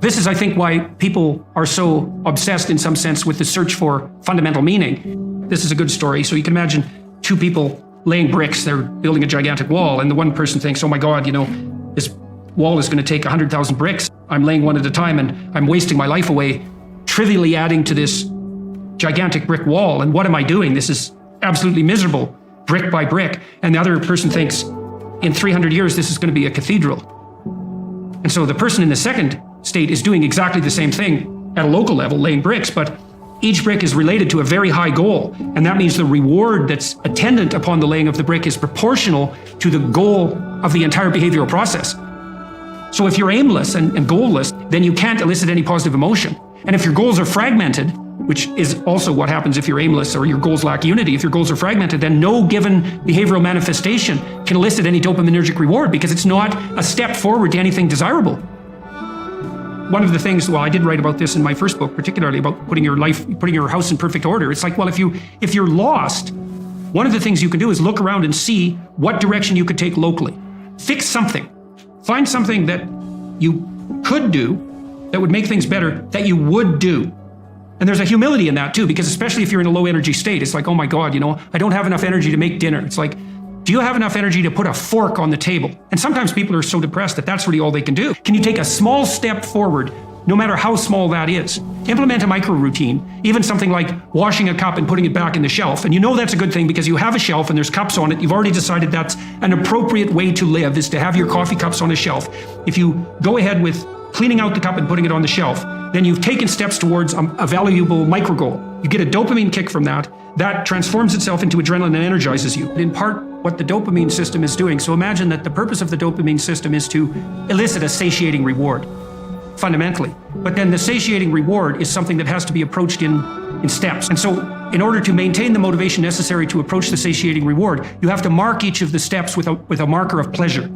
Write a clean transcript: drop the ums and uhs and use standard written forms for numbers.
This is, I think, why people are so obsessed in some sense with the search for fundamental meaning. This is a good story. So you can imagine two people laying bricks, they're building a gigantic wall, and the one person thinks, oh my God, this wall is going to take 100,000 bricks. I'm laying one at a time and I'm wasting my life away, trivially adding to this gigantic brick wall. And what am I doing? This is absolutely miserable, brick by brick. And the other person thinks, in 300 years, this is going to be a cathedral. And so the person in the second state is doing exactly the same thing at a local level, laying bricks, but each brick is related to a very high goal. And that means the reward that's attendant upon the laying of the brick is proportional to the goal of the entire behavioral process. So if you're aimless and goalless, then you can't elicit any positive emotion. And if your goals are fragmented, which is also what happens if you're aimless or your goals lack unity, if your goals are fragmented, then no given behavioral manifestation can elicit any dopaminergic reward because it's not a step forward to anything desirable. One of the things, well, I did write about this in my first book, particularly about putting your house in perfect order. It's like, well, if you're lost, one of the things you can do is look around and see what direction you could take locally. Fix something. Find something that you could do that would make things better that you would do. And there's a humility in that too, because especially if you're in a low energy state, it's like, oh my God, I don't have enough energy to make dinner. It's like, do you have enough energy to put a fork on the table? And sometimes people are so depressed that that's really all they can do. Can you take a small step forward, no matter how small that is? Implement a micro routine, even something like washing a cup and putting it back in the shelf. And that's a good thing because you have a shelf and there's cups on it. You've already decided that's an appropriate way to live, is to have your coffee cups on a shelf. If you go ahead with cleaning out the cup and putting it on the shelf, then you've taken steps towards a valuable micro goal. You get a dopamine kick from that. That transforms itself into adrenaline and energizes you. In part, what the dopamine system is doing. So imagine that the purpose of the dopamine system is to elicit a satiating reward, fundamentally. But then the satiating reward is something that has to be approached in steps. And so in order to maintain the motivation necessary to approach the satiating reward, you have to mark each of the steps with a marker of pleasure.